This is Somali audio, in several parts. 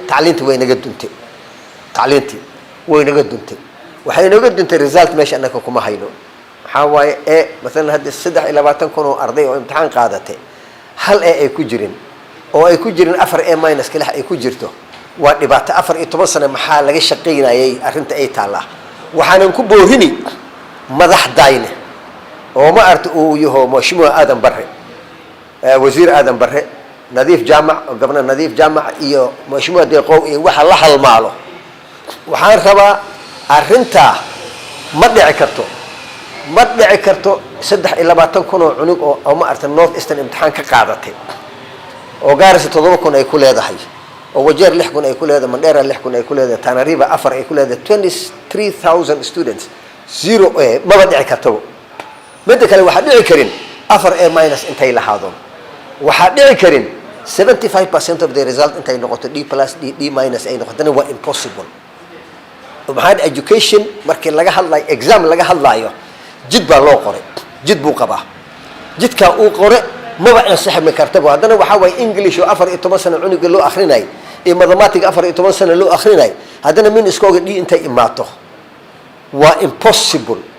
تعلينتي وين قدمتي تعلينتي وين قدمتي وحين قدمتي ريزالت ماشي أنك كما هينو حواي إيه مثلا هذه السدح إلى باتن كونوا أرضي وامتحان قادته هل إيه كجرين أو إيه كجرين أفر إيه ماينس كله إيه كجرته ودبعت أفر إيه تبصنا محل لقي شقينا إيه أرنت إيه تعالى وحنكون بوهني مدح داينه وما أرتقوا يهو مشموع آدم بره وزير آدم بره نظيف جامع قبل نظيف جامع إيو مشموع دقو إيه وح الله الماله وحان خبا أرنتا مدعي كرتو سدح إلا باتن كونوا عنق أو ما أرت النورث إيسترن امتحان كقاعدته وقارس تضربكم أي كل هذا حي ووجير لحكم أي كل هذا من غير لحكم أي كل هذا تناريبا أفر أي كل هذا 23,000 students zero A ما بدعي كرتو بدك لو واحد دعي كرين أفر A minus انتهي لهذا واحد دعي كرين 75% of the result انتهي نقطة D plus D minus أي نقطة هو impossible وبهذا education مركز لقى هلا exam لقى هلا جد بالله قرأ جد بوقبه جد كأو قرأ ما بقى ينسحب من كرتبه هذا وحاول إنجليش وأفر إتمسنا عنق له آخريناي إيه ماثيماتيك أفر إتمسنا له آخريناي هذا من إسكوج دي أنت إماته و impossible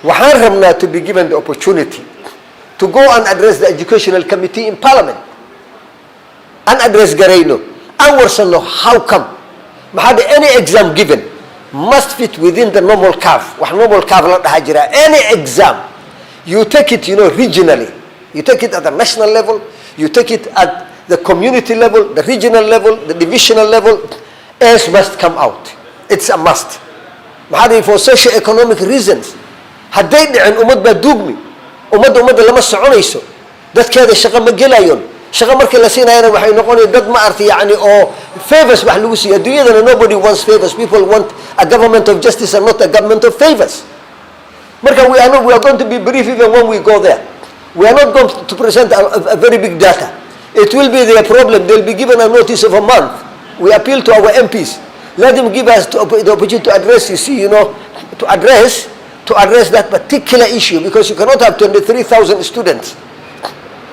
وحارمنا to be given the opportunity to go and address the educational committee in parliament and address Garino and know how come ما had any exam given must fit within the normal curve. normal curve any exam you take it regionally, you take it at the national level, you take it at the community level, the regional level, the divisional level, A's must come out. It's a must. for socio-economic reasons هديت عن أمد بدوبني أمد لما السعونيسو ده كذا شغل مجلايون شغل مركز لسينا هنا وحين نقول ده ما أرتي يعني أو favors بحلوسي الدنيا that nobody wants favors. People want a government of justice and not a government of favors. مركز we are going to be brief even when we go there. We are not going to present a very big data. It will be their problem. They'll be given a notice of a month. We appeal to our MPs. Let them give us the opportunity to address. To address that particular issue, because you cannot have 23,000 students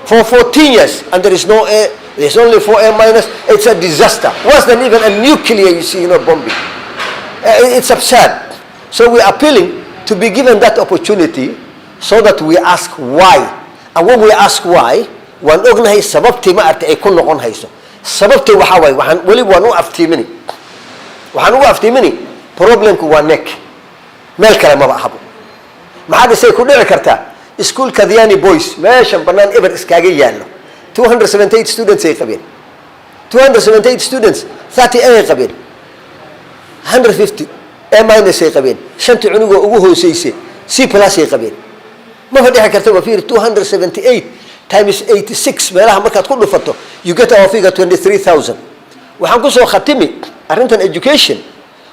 for 14 years and there is no A, there's only 4 A minus. It's a disaster. Worse than even a nuclear, bombing. It's absurd. So we are appealing to be given that opportunity so that we ask why. And when we ask why, one organize sababti ma arte ay kun noqon hayso. Sababti waxa way waxan wali waanu aftiimini. Waxaan ugu aftiimini problemku waa neck. meel kale ma bahabo. maxaad say ku dhici kartaa school Kadiani boys meeshan banaan ever iskaaga yaalo 278 students ay qabeen 278 students 30 ay qabeen 150 A minus ay qabeen shantii cunuga ugu hooseysay C plus ay qabeen ma fadhiya kartaa waa fiir 278 times 86 meelaha markaad ku dhufato you get our figure 23,000 waxaan ku soo khatimi arrintan education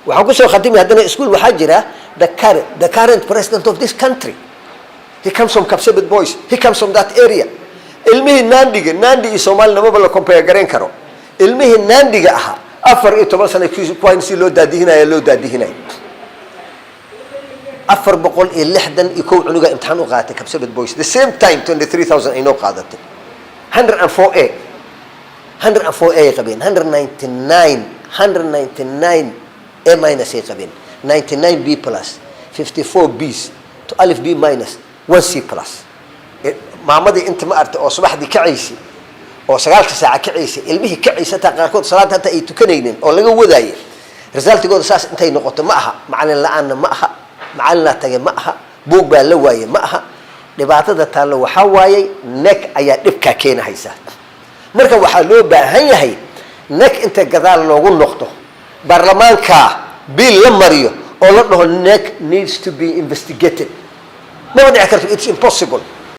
waxaan ku soo khatimi hadana school waxa jira the current president of this country. He comes from Kapsabet boys. He comes from that area. Ilmihi Nandi is Somali nama bala compare garan karo. Ilmihi Nandi aha. Afar ito ba sana kuan si lo dadihinay. Afar boqol lixdan iko cunuga imtixaan u qaatay Kapsabet boys. The same time 23,000 ay noo qaadatay. 104A qabeen. 199 A minus ay qabeen. 99 B plus, 54 B's, to alif B minus, 1 C plus. maamadii inta ma artay oo subaxdii kacaysi oo 9 saac kacaysi ilmihi kacaysa taqaaqood salaad hata ay tukanayeen oo laga wadaayay resultigooda saas intay noqoto ma aha macallin la'aan ma aha macallin la tagay ma aha buug baa la waayay ma aha dhibaatada taalo waxa waayay neck ayaa dhibka keenaysa marka waxa loo baahan yahay neck inta gadaal loogu noqdo baarlamaanka bill la mariyo oo la dhaho neck needs to be investigated. ما بدي أكرر it's impossible.